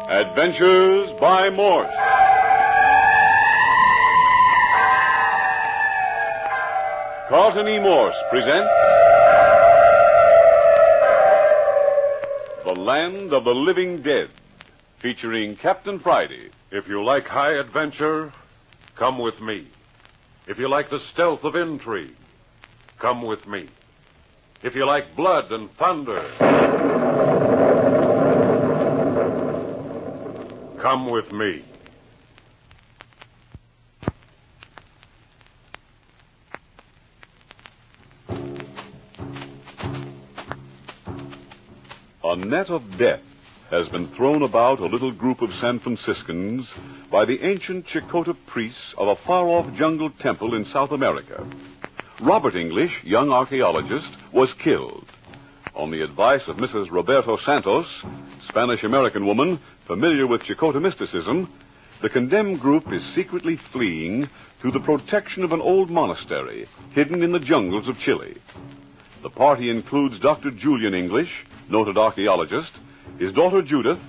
Adventures by Morse. Carlton E. Morse presents The Land of the Living Dead, featuring Captain Friday. If you like high adventure, come with me. If you like the stealth of intrigue, come with me. If you like blood and thunder, come with me. A net of death has been thrown about a little group of San Franciscans by the ancient Chicota priests of a far-off jungle temple in South America. Robert English, young archaeologist, was killed. On the advice of Mrs. Roberto Santos, Spanish-American woman familiar with Chicota mysticism, the condemned group is secretly fleeing to the protection of an old monastery hidden in the jungles of Chile. The party includes Dr. Julian English, noted archaeologist, his daughter Judith,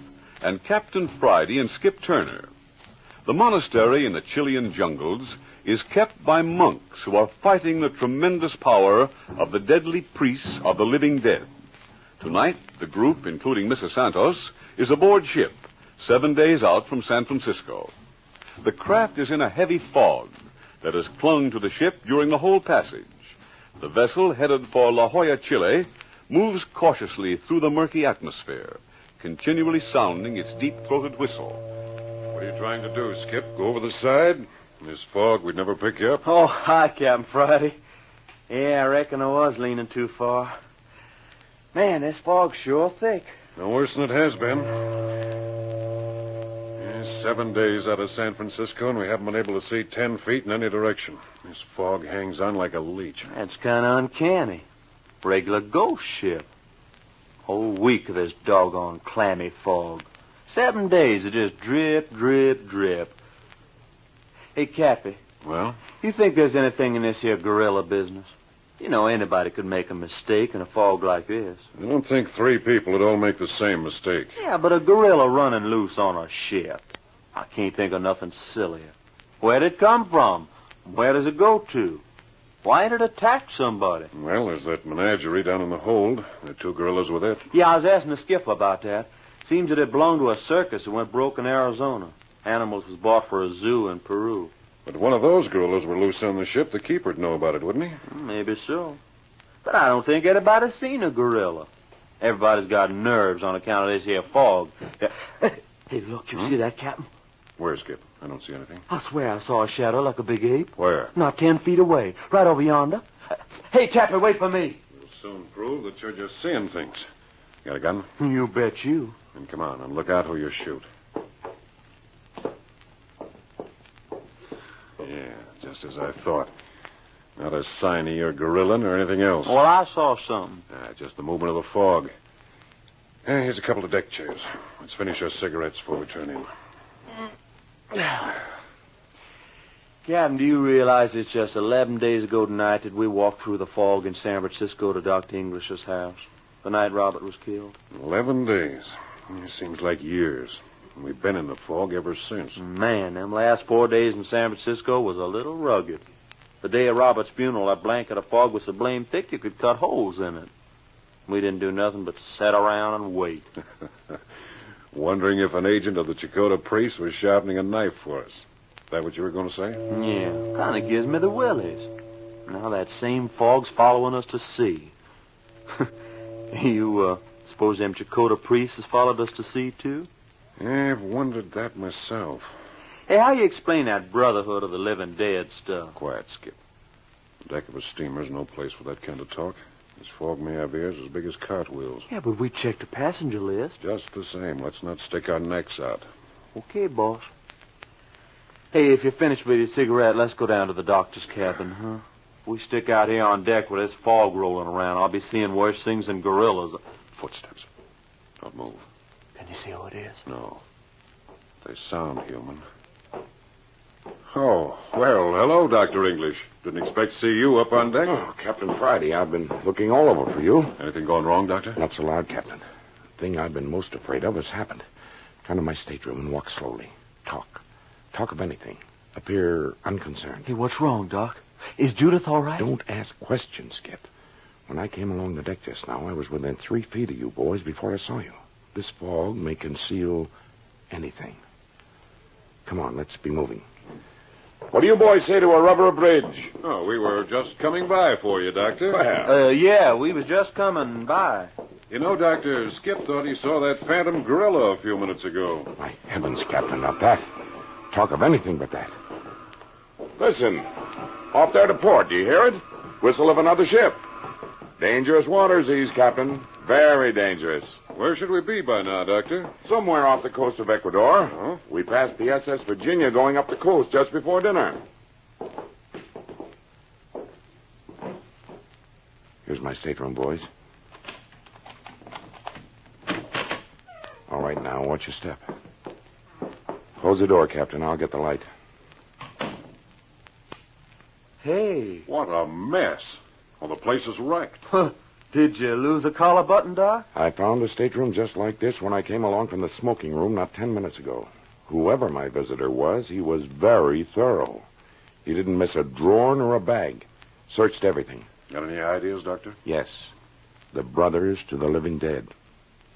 and Captain Friday and Skip Turner. The monastery in the Chilean jungles is kept by monks who are fighting the tremendous power of the deadly priests of the living dead. Tonight, the group, including Mrs. Santos, is aboard ship, 7 days out from San Francisco. The craft is in a heavy fog that has clung to the ship during the whole passage. The vessel, headed for La Jolla, Chile, moves cautiously through the murky atmosphere, continually sounding its deep-throated whistle. What are you trying to do, Skip? Go over the side? In this fog, we'd never pick you up. Oh, hi, Captain Friday. Yeah, I reckon I was leaning too far. Man, this fog's sure thick. No worse than it has been. 7 days out of San Francisco, and we haven't been able to see 10 feet in any direction. This fog hangs on like a leech. That's kind of uncanny. Regular ghost ship. Whole week of this doggone clammy fog. 7 days of just drip, drip, drip. Hey, Cappy. Well? You think there's anything in this here gorilla business? You know, anybody could make a mistake in a fog like this. I don't think 3 people would all make the same mistake. Yeah, but a gorilla running loose on a ship. I can't think of nothing sillier. Where'd it come from? Where does it go to? Why did it attack somebody? Well, there's that menagerie down in the hold. There are 2 gorillas with it. Yeah, I was asking the skipper about that. Seems that it belonged to a circus that went broke in Arizona. Animals was bought for a zoo in Peru. But one of those gorillas were loose on the ship. The keeper'd know about it, wouldn't he? Maybe so. But I don't think anybody's seen a gorilla. Everybody's got nerves on account of this here fog. Hey, look, you see that, Captain? Where, Skip? I don't see anything. I swear I saw a shadow like a big ape. Where? Not 10 feet away. Right over yonder. Hey, Captain, wait for me. You'll soon prove that you're just seeing things. Got a gun? You bet you. Then come on, and look out who you shoot. Yeah, just as I thought. Not a sign of your gorilla or anything else. Well, I saw something. Just the movement of the fog. Here's a couple of deck chairs. Let's finish our cigarettes before we turn in. Captain, do you realize it's just 11 days ago tonight that we walked through the fog in San Francisco to Dr. English's house? The night Robert was killed. 11 days. It seems like years. We've been in the fog ever since. Man, them last 4 days in San Francisco was a little rugged. The day of Robert's funeral, that blanket of fog was so blame thick you could cut holes in it. We didn't do nothing but sit around and wait. Wondering if an agent of the Chicota priest was sharpening a knife for us. Is that what you were going to say? Yeah, kind of gives me the willies. Now that same fog's following us to sea. You, suppose them Chicota priests has followed us to sea, too? Yeah, I've wondered that myself. Hey, how you explain that brotherhood of the living dead stuff? Quiet, Skip. The deck of a steamer's no place for that kind of talk. This fog may have ears as big as cartwheels. Yeah, but we checked the passenger list. Just the same. Let's not stick our necks out. Okay, boss. Hey, if you're finished with your cigarette, let's go down to the doctor's cabin, huh? If we stick out here on deck with this fog rolling around, I'll be seeing worse things than gorillas. Footsteps. Don't move. Can you see who it is? No. They sound human. Oh, well, hello, Dr. English. Didn't expect to see you up on deck. Oh, Captain Friday, I've been looking all over for you. Anything going wrong, Doctor? Not so loud, Captain. The thing I've been most afraid of has happened. Come to my stateroom and walk slowly. Talk. Talk of anything. Appear unconcerned. Hey, what's wrong, Doc? Is Judith all right? Don't ask questions, Skip. When I came along the deck just now, I was within 3 feet of you boys before I saw you. This fog may conceal anything. Come on, let's be moving. What do you boys say to a rubber bridge? Oh, we were just coming by for you, Doctor. Well, Yeah, we was just coming by. You know, Doctor, Skip thought he saw that phantom gorilla a few minutes ago. my heavens, Captain, not that. Talk of anything but that. Listen, off there to port, do you hear it? Whistle of another ship. Dangerous waters these, Captain. Very dangerous. Where should we be by now, Doctor? Somewhere off the coast of Ecuador. Oh? We passed the SS Virginia going up the coast just before dinner. Here's my stateroom, boys. All right, now, watch your step. Close the door, Captain. I'll get the light. Hey. What a mess. Well, the place is wrecked. Did you lose a collar button, Doc? I found a stateroom just like this when I came along from the smoking room not 10 minutes ago. Whoever my visitor was, he was very thorough. He didn't miss a drawer nor a bag. Searched everything. Got any ideas, Doctor? Yes. The brothers to the living dead.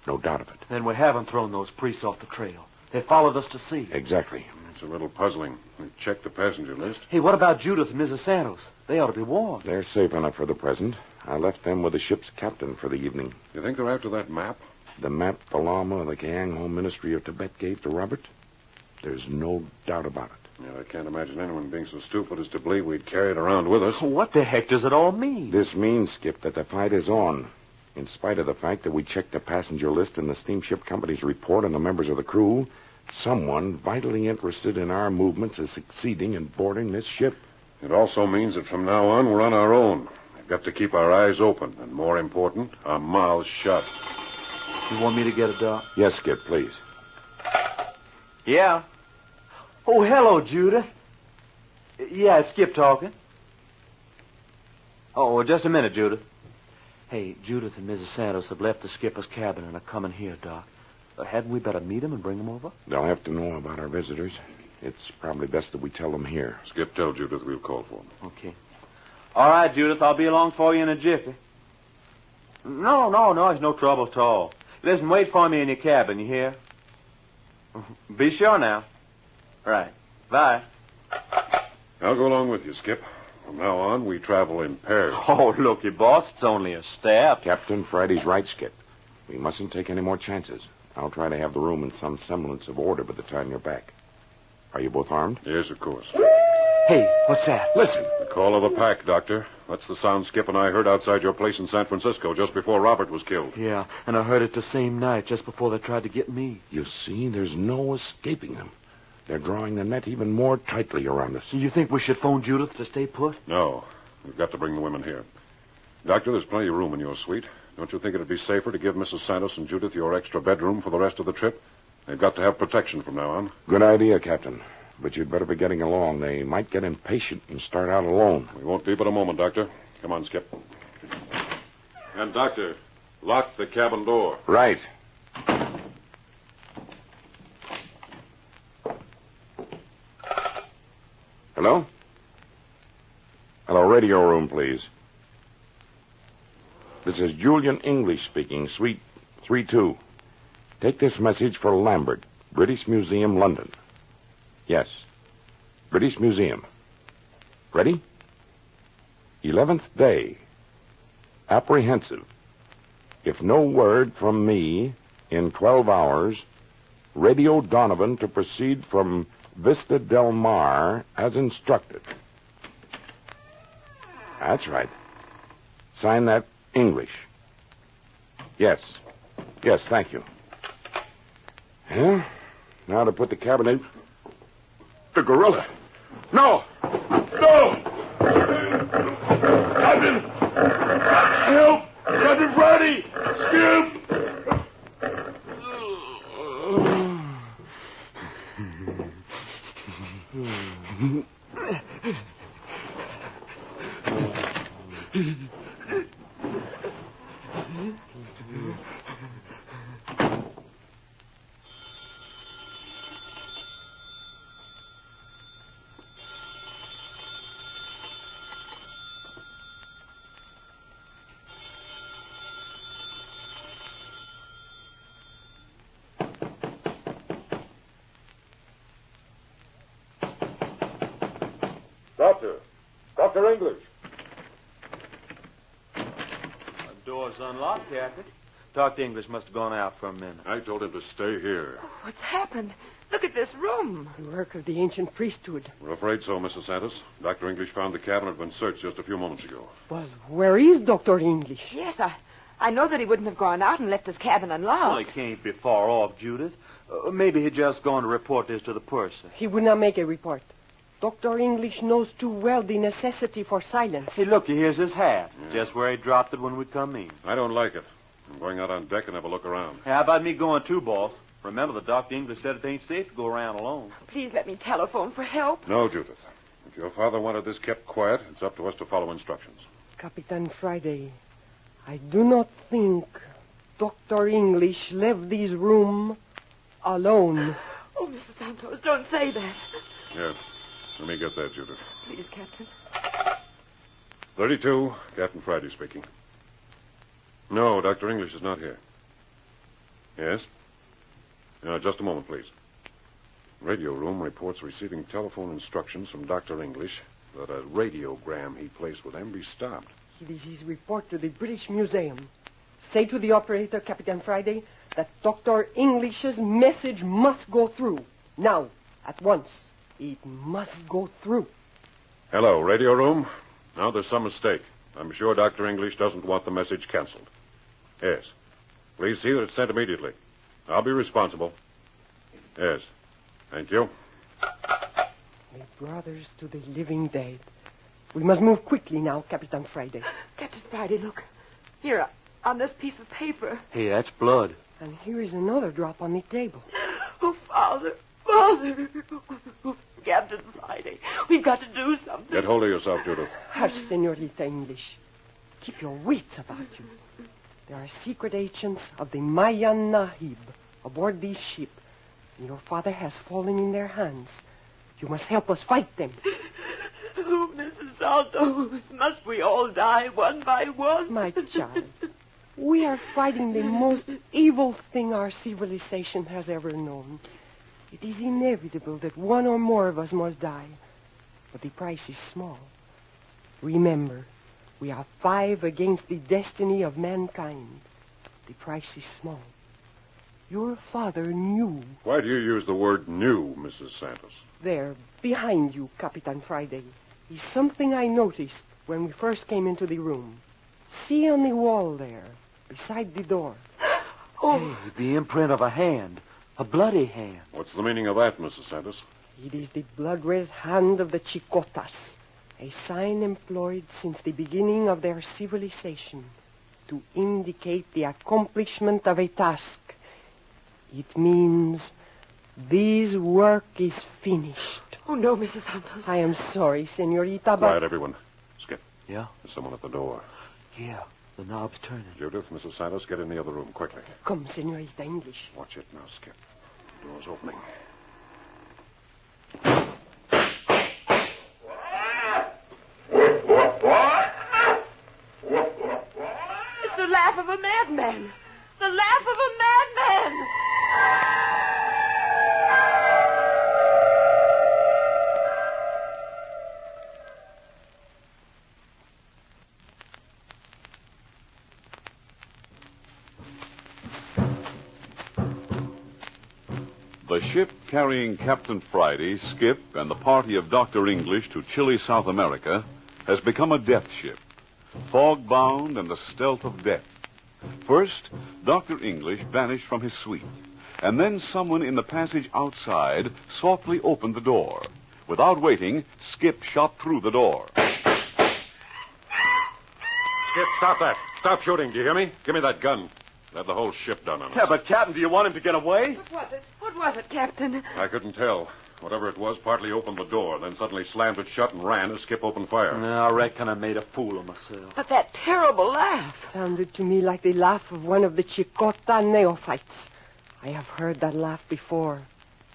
No doubt of it. Then we haven't thrown those priests off the trail. They followed us to sea. Exactly. It's a little puzzling. We checked the passenger list. Hey, what about Judith and Mrs. Santos? They ought to be warned. They're safe enough for the present. I left them with the ship's captain for the evening. You think they're after that map? The map the Lama of the Gang Home Ministry of Tibet gave to Robert? There's no doubt about it. Yeah, I can't imagine anyone being so stupid as to believe we'd carry it around with us. What the heck does it all mean? This means, Skip, that the fight is on. In spite of the fact that we checked the passenger list in the steamship company's report and the members of the crew, someone vitally interested in our movements is succeeding in boarding this ship. It also means that from now on, we're on our own. We've got to keep our eyes open, and more important, our mouths shut. You want me to get it, Doc? Yes, Skip, please. Yeah. Oh, hello, Judith. Yeah, it's Skip talking. Oh, just a minute, Judith. Hey, Judith and Mrs. Santos have left the skipper's cabin and are coming here, Doc. Hadn't we better meet them and bring them over? They'll have to know about our visitors. It's probably best that we tell them here. Skip, tell Judith we'll call for them. Okay. All right, Judith, I'll be along for you in a jiffy. No, it's no trouble at all. Listen, wait for me in your cabin, you hear? Be sure now. Right. Bye. I'll go along with you, Skip. From now on, we travel in pairs. Oh, looky, boss, it's only a step. Captain Friday's right, Skip. We mustn't take any more chances. I'll try to have the room in some semblance of order by the time you're back. Are you both armed? Yes, of course. Hey, what's that? Listen. The call of a pack, Doctor. That's the sound Skip and I heard outside your place in San Francisco just before Robert was killed. Yeah, and I heard it the same night, just before they tried to get me. You see, there's no escaping them. They're drawing the net even more tightly around us. You think we should phone Judith to stay put? No. We've got to bring the women here. Doctor, there's plenty of room in your suite. Don't you think it'd be safer to give Mrs. Santos and Judith your extra bedroom for the rest of the trip? They've got to have protection from now on. Good idea, Captain. But you'd better be getting along. They might get impatient and start out alone. We won't be but a moment, Doctor. Come on, Skip. And, Doctor, lock the cabin door. Right. Hello? Hello, radio room, please. This is Julian English speaking, Suite 3-2. Take this message for Lambert, British Museum, London. Yes, British Museum. Ready? 11th day. Apprehensive. If no word from me in 12 hours, radio Donovan to proceed from Vista Del Mar as instructed. That's right. Sign that English. Yes. Yes, thank you. Yeah? Now to put the cabin in. The gorilla. No! No! Captain! Help! Captain Friday! Skip! Dr. English. The door's unlocked, Captain. Dr. English must have gone out for a minute. I told him to stay here. Oh, what's happened? Look at this room. The work of the ancient priesthood. We're afraid so, Mrs. Santos. Dr. English found the cabin had been searched just a few moments ago. Well, where is Dr. English? Yes, I know that he wouldn't have gone out and left his cabin unlocked. Well, he can't be far off, Judith. Maybe he'd just gone to report this to the purser. He would not make a report. Dr. English knows too well the necessity for silence. Hey, look, here's his hat. Yeah. Just where he dropped it when we come in. I don't like it. I'm going out on deck and have a look around. Hey, how about me going too, boss? Remember, the Dr. English said it ain't safe to go around alone. Please let me telephone for help. No, Judith. If your father wanted this kept quiet, it's up to us to follow instructions. Capitan Friday, I do not think Dr. English left this room alone. Oh, Mrs. Santos, don't say that. Yes. Let me get that, Judith. Please, Captain. 32, Captain Friday speaking. No, Dr. English is not here. Yes? Just a moment, please. Radio room reports receiving telephone instructions from Dr. English that a radiogram he placed with them be stopped. It is his report to the British Museum. Say to the operator, Captain Friday, that Dr. English's message must go through. Now, at once. It must go through. Hello, radio room. Now, there's some mistake. I'm sure Dr. English doesn't want the message canceled. Yes. Please see that it's sent immediately. I'll be responsible. Yes. Thank you. The brothers to the living dead. We must move quickly now, Captain Friday. Captain Friday, look. Here, on this piece of paper. Hey, that's blood. And here is another drop on the table. Oh, Father. Father. Captain Friday, we've got to do something. Get hold of yourself, Judith. Hush, Senorita English. Keep your wits about you. There are secret agents of the Mayan Nahib aboard this ship. And your father has fallen in their hands. You must help us fight them. Oh, Mrs. Santos, must we all die one by one? My child, we are fighting the most evil thing our civilization has ever known. It is inevitable that one or more of us must die. But the price is small. Remember, we are 5 against the destiny of mankind. The price is small. Your father knew. Why do you use the word knew, Mrs. Santos? There, behind you, Capitan Friday, is something I noticed when we first came into the room. See on the wall there, beside the door. Oh, hey, the imprint of a hand. A bloody hand. What's the meaning of that, Mrs. Santos? It is the blood-red hand of the Chicotas, a sign employed since the beginning of their civilization to indicate the accomplishment of a task. It means this work is finished. Oh, no, Mrs. Santos. I am sorry, Senorita, but... Quiet, everyone. Skip. Yeah? There's someone at the door. Yeah, the knob's turning. Judith, Mrs. Santos, get in the other room, quickly. Come, Senorita English. Watch it now, Skip. The door's opening. It's the laugh of a madman. The laugh of a madman. The ship carrying Captain Friday, Skip, and the party of Dr. English to Chile, South America, has become a death ship, fog-bound and the stealth of death. First, Dr. English vanished from his suite, and then someone in the passage outside softly opened the door. Without waiting, Skip shot through the door. Skip, stop that. Stop shooting. Do you hear me? Give me that gun. Have the whole ship done on us. Yeah, but, Captain, do you want him to get away? What was it? What was it, Captain? I couldn't tell. Whatever it was partly opened the door, then suddenly slammed it shut and ran as Skip opened fire. I reckon I made a fool of myself. But that terrible laugh. Sounded to me like the laugh of one of the Chicota neophytes. I have heard that laugh before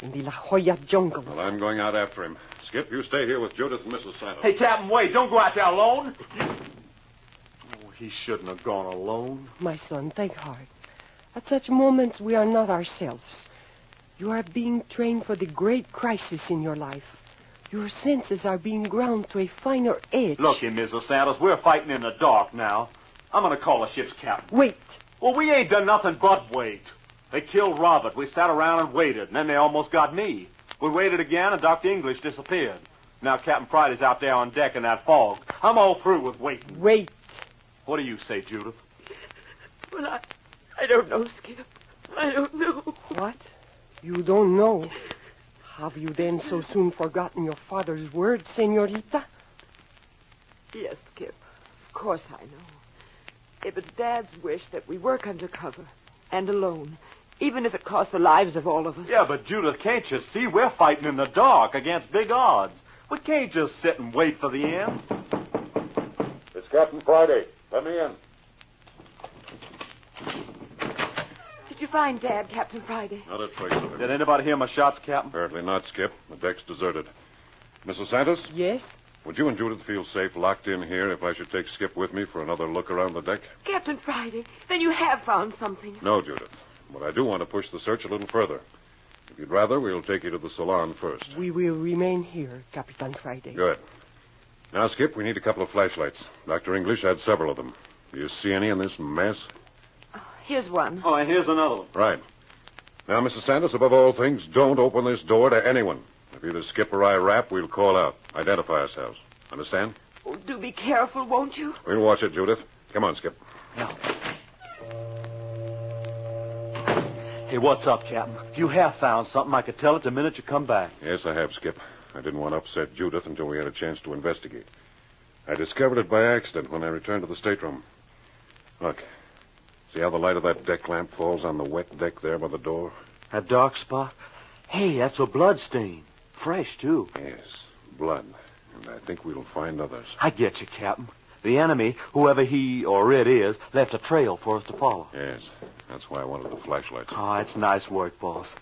in the La Jolla jungles. Well, I'm going out after him. Skip, you stay here with Judith and Mrs. Santos. Hey, Captain, wait. Don't go out there alone. Oh, he shouldn't have gone alone. My son, take heart. At such moments, we are not ourselves. You are being trained for the great crisis in your life. Your senses are being ground to a finer edge. Look here, Mrs. Santos, we're fighting in the dark now. I'm going to call the ship's captain. Wait. Well, we ain't done nothing but wait. They killed Robert. We sat around and waited, and then they almost got me. We waited again, and Dr. English disappeared. Now Captain Friday's out there on deck in that fog. I'm all through with waiting. Wait. What do you say, Judith? Well, I don't know, Skip. I don't know. What? You don't know? Have you then so soon forgotten your father's words, senorita? Yes, Skip. Of course I know. If it's Dad's wish that we work undercover and alone, even if it costs the lives of all of us. Yeah, but Judith, can't you see we're fighting in the dark against big odds? We can't just sit and wait for the end. It's Captain Friday. Let me in. Did you find Dad, Captain Friday? Not a trace of him. Did anybody hear my shots, Captain? Apparently not, Skip. The deck's deserted. Mrs. Santos, Yes? would you and Judith feel safe locked in here if I should take Skip with me for another look around the deck? Captain Friday, then you have found something. No, Judith. But I do want to push the search a little further. If you'd rather, we'll take you to the salon first. We will remain here, Capitan Friday. Good. Now, Skip, we need a couple of flashlights. Dr. English had several of them. Do you see any in this mess? Here's one. Oh, and here's another one. Right. Now, Mrs. Santos, above all things, don't open this door to anyone. If either Skip or I rap, we'll call out. Identify ourselves. Understand? Oh, do be careful, won't you? We'll watch it, Judith. Come on, Skip. Yeah. Hey, what's up, Captain? If you have found something, I could tell it the minute you come back. Yes, I have, Skip. I didn't want to upset Judith until we had a chance to investigate. I discovered it by accident when I returned to the stateroom. Look. See how the light of that deck lamp falls on the wet deck there by the door? That dark spot? Hey, that's a blood stain. Fresh, too. Yes, blood. And I think we'll find others. I get you, Captain. The enemy, whoever he or it is, left a trail for us to follow. Yes, that's why I wanted the flashlights. Oh, it's nice work, boss.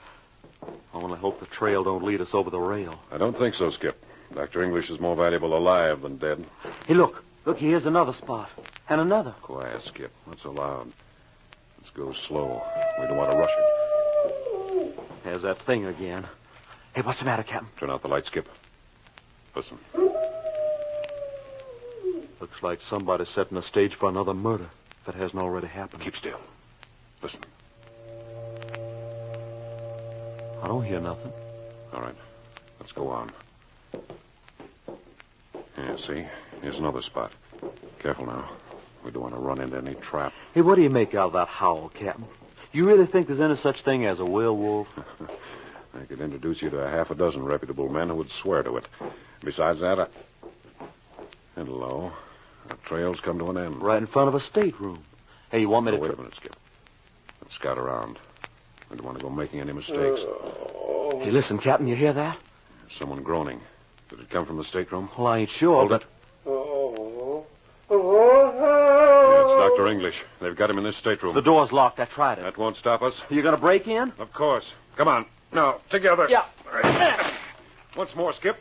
I only hope the trail don't lead us over the rail. I don't think so, Skip. Dr. English is more valuable alive than dead. Hey, look. Look, here's another spot. And another. Quiet, Skip. Not so loud. Let's go slow. We don't want to rush it. There's that thing again. Hey, what's the matter, Captain? Turn out the light, Skip. Listen. Looks like somebody's setting the stage for another murder, if it hasn't already happened. Keep still. Listen. I don't hear nothing. All right. Let's go on. Yeah, see? Here's another spot. Careful now. We don't want to run into any trap. Hey, what do you make out of that howl, Captain? You really think there's any such thing as a werewolf? I could introduce you to a half a dozen reputable men who would swear to it. Besides that, Hello. Our trail's come to an end. Right in front of a stateroom. Hey, you want me to... Wait a minute, Skip. Let's scout around. I don't want to go making any mistakes. Hey, listen, Captain, you hear that? Someone groaning. Did it come from the stateroom? Well, I ain't sure, Hold but... it. Yeah, it's Dr. English. They've got him in this stateroom. The door's locked. I tried it. That won't stop us. You gonna break in? Of course. Come on. Now, together. Yeah. Once more, Skip.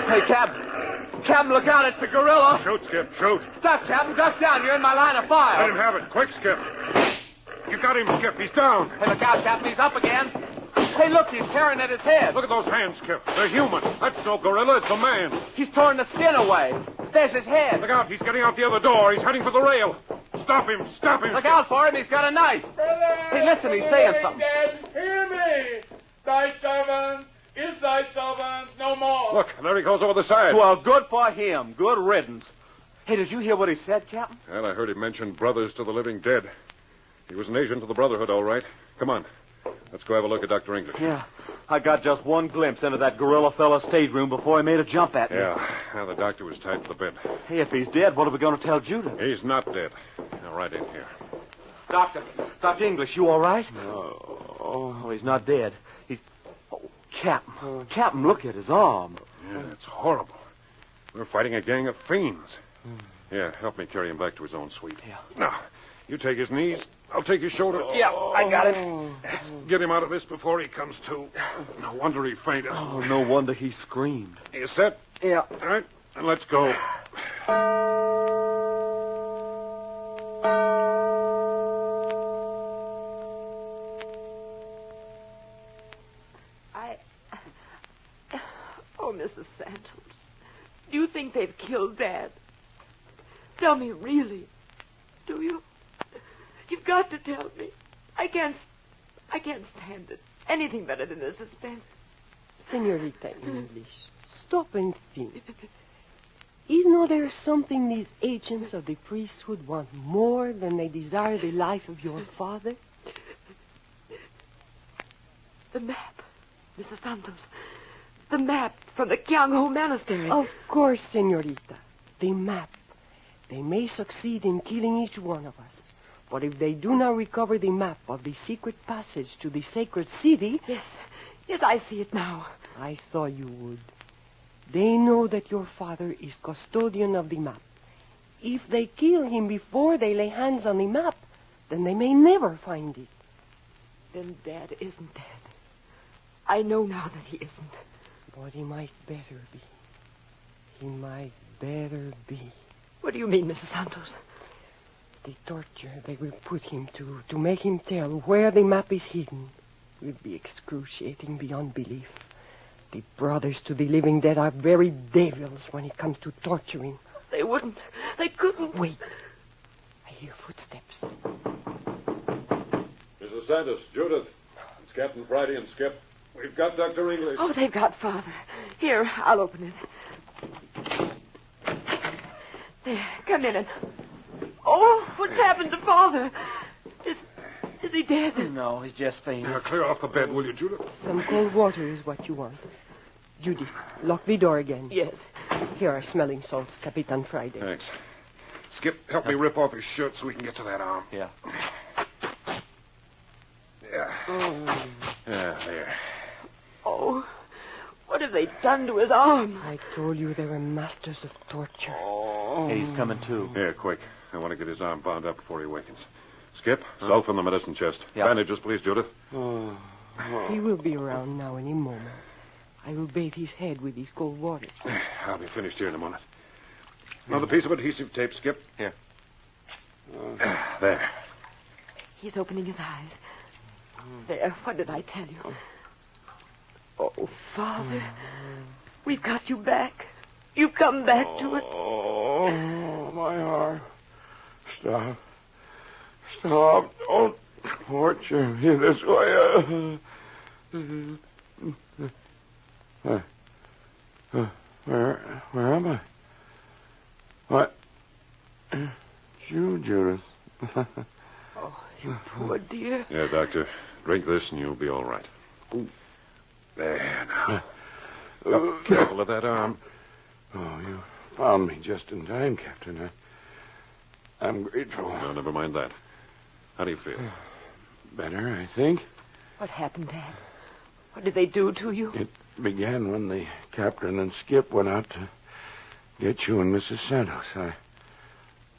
Hey, Captain. Captain, look out. It's a gorilla. Shoot, Skip. Shoot. Duck, Captain. Duck down. You're in my line of Let fire. him have it. Quick, Skip. You got him, Skip. He's down. Hey, look out, Captain. He's up again. Hey, look. He's tearing at his head. Look at those hands, Skip. They're human. That's no gorilla. It's a man. He's torn the skin away. There's his head. Look out. He's getting out the other door. He's heading for the rail. Stop him. Stop him. Look Skip. out for him. He's got a knife. Hey, listen. He's saying something. Hear me! Thy servant is thy servant no more. Look, there he goes over the side. Well, good for him. Good riddance. Hey, did you hear what he said, Captain? Well, I heard him mention brothers to the living dead. He was an agent of the Brotherhood, all right. Come on. Let's go have a look at Dr. English. Yeah. I got just one glimpse into that gorilla fella's stateroom before he made a jump at me. Yeah. Now, the doctor was tied to the bed. Hey, if he's dead, what are we going to tell Judith? He's not dead. Now, right in here. Dr. English, you all right? Oh. Oh, he's not dead. He's... Oh, Captain. Captain, look at his arm. Yeah, it's horrible. We're fighting a gang of fiends. Yeah, help me carry him back to his own suite. Yeah. Now, you take his knees. I'll take his shoulder. Yeah, I got it. Let's get him out of this before he comes to. No wonder he fainted. Oh, no wonder he screamed. You set? Yeah. All right, and let's go. Oh, Mrs. Santos, do you think they've killed Dad? Tell me, really. Do you? You've got to tell me. I can't stand it. Anything better than the suspense. Senorita English, stop and think. Isn't there something these agents of the priesthood want more than they desire the life of your father? The map, Mrs. Santos. The map from the Kyang-ho Monastery. Of course, senorita. The map. They may succeed in killing each one of us. But if they do not recover the map of the secret passage to the sacred city... Yes, I see it now. I thought you would. They know that your father is custodian of the map. If they kill him before they lay hands on the map, then they may never find it. Then Dad isn't dead. I know now that he isn't. But he might better be. He might better be. What do you mean, Mrs. Santos? The torture they will put him to make him tell where the map is hidden, will be excruciating beyond belief. The brothers to the living dead are very devils when it comes to torturing. They wouldn't. They couldn't. Wait. I hear footsteps. Mrs. Santos, Judith, it's Captain Friday and Skip. We've got Dr. English. Oh, they've got Father. Here, I'll open it. There, come in and... Oh, what's happened to Father? Is he dead? No, he's just fainted. Now, clear off the bed, will you, Judith? Some cold water is what you want. Judith, lock the door again. Yes. Here are smelling salts, Capitan Friday. Thanks. Skip, help me rip off his shirt so we can get to that arm. Yeah. Yeah. Yeah, there. Oh, what have they done to his arm? I told you they were masters of torture. Hey, he's coming to. Here, quick. I want to get his arm bound up before he awakens. Skip, salt from the medicine chest. Yeah. Bandages, please, Judith. He will be around now any moment. I will bathe his head with this cold water. I'll be finished here in a moment. Another piece of adhesive tape, Skip. Here. There. He's opening his eyes. There, what did I tell you? Oh, Father, we've got you back. You've come back to us. Oh, my arm. Stop. Stop. Don't torture me this way. Where am I? What? It's you, Judith. Oh, you poor dear. Yeah, Doctor. Drink this and you'll be all right. There, now. Oh, careful of that arm. Oh, you found me just in time, Captain. I'm grateful. No, never mind that. How do you feel? Better, I think. What happened, Dad? What did they do to you? It began when the captain and Skip went out to get you and Mrs. Santos.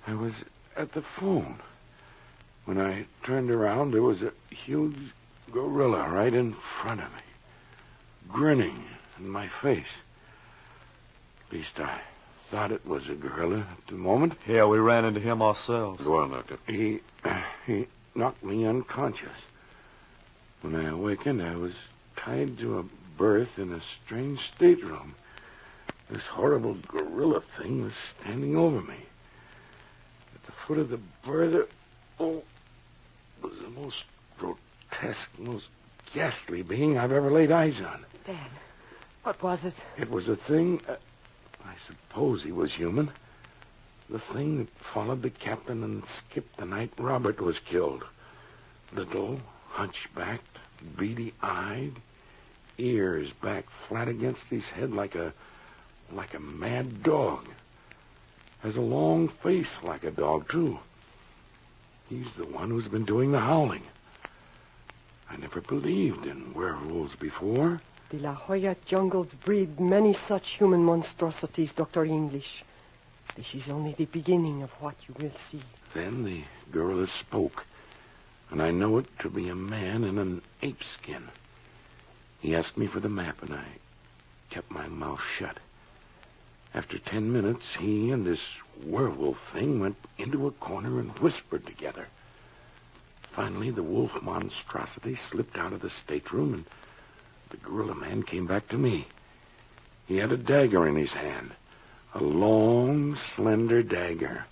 I was at the phone. When I turned around, there was a huge gorilla right in front of me, grinning in my face. At least I thought it was a gorilla at the moment. Yeah, we ran into him ourselves. Go on, Doctor. He knocked me unconscious. When I awakened, I was tied to a berth in a strange stateroom. This horrible gorilla thing was standing over me. At the foot of the berth, was the most grotesque, most ghastly being I've ever laid eyes on. Dad, what was it? It was a thing, I suppose he was human. The thing that followed the captain and Skip the night Robert was killed. Little, hunchbacked, beady-eyed, ears back flat against his head like a mad dog. Has a long face like a dog, too. He's the one who's been doing the howling. I never believed in werewolves before. The La Jolla jungles breed many such human monstrosities, Dr. English. This is only the beginning of what you will see. Then the gorilla spoke, and I know it to be a man in an ape skin. He asked me for the map, and I kept my mouth shut. After 10 minutes, he and this werewolf thing went into a corner and whispered together. Finally, the wolf monstrosity slipped out of the stateroom, and the gorilla man came back to me. He had a dagger in his hand, a long, slender dagger.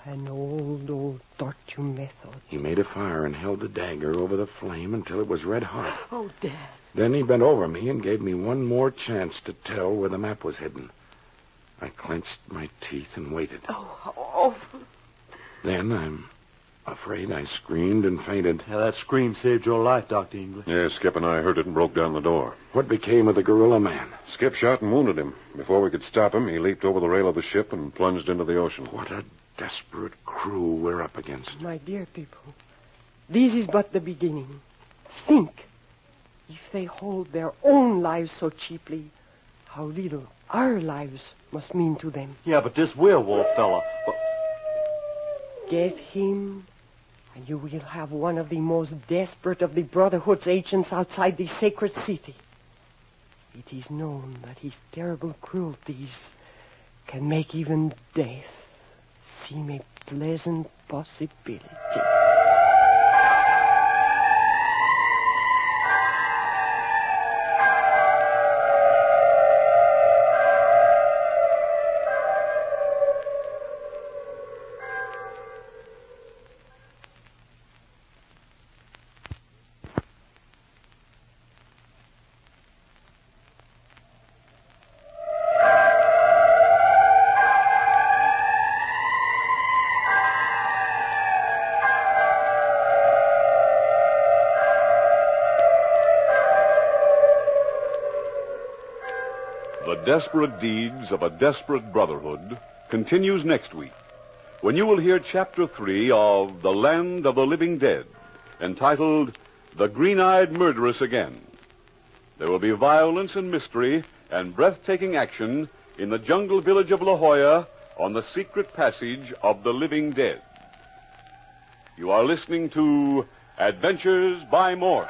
An old torture method. He made a fire and held the dagger over the flame until it was red hot. Oh, Dad. Then he bent over me and gave me one more chance to tell where the map was hidden. I clenched my teeth and waited. Oh, how awful. Then, I'm afraid, I screamed and fainted. Yeah, that scream saved your life, Dr. English. Yeah, Skip and I heard it and broke down the door. What became of the gorilla man? Skip shot and wounded him. Before we could stop him, he leaped over the rail of the ship and plunged into the ocean. What a desperate crew we're up against. My dear people, this is but the beginning. Think, if they hold their own lives so cheaply, how little our lives must mean to them. Yeah, but this werewolf fella... Get him, and you will have one of the most desperate of the Brotherhood's agents outside the sacred city. It is known that his terrible cruelties can make even death seem a pleasant possibility. The Desperate Deeds of a Desperate Brotherhood continues next week, when you will hear Chapter 3 of The Land of the Living Dead, entitled The Green-Eyed Murderess Again. There will be violence and mystery and breathtaking action in the jungle village of La Jolla on the secret passage of the living dead. You are listening to Adventures by Morse.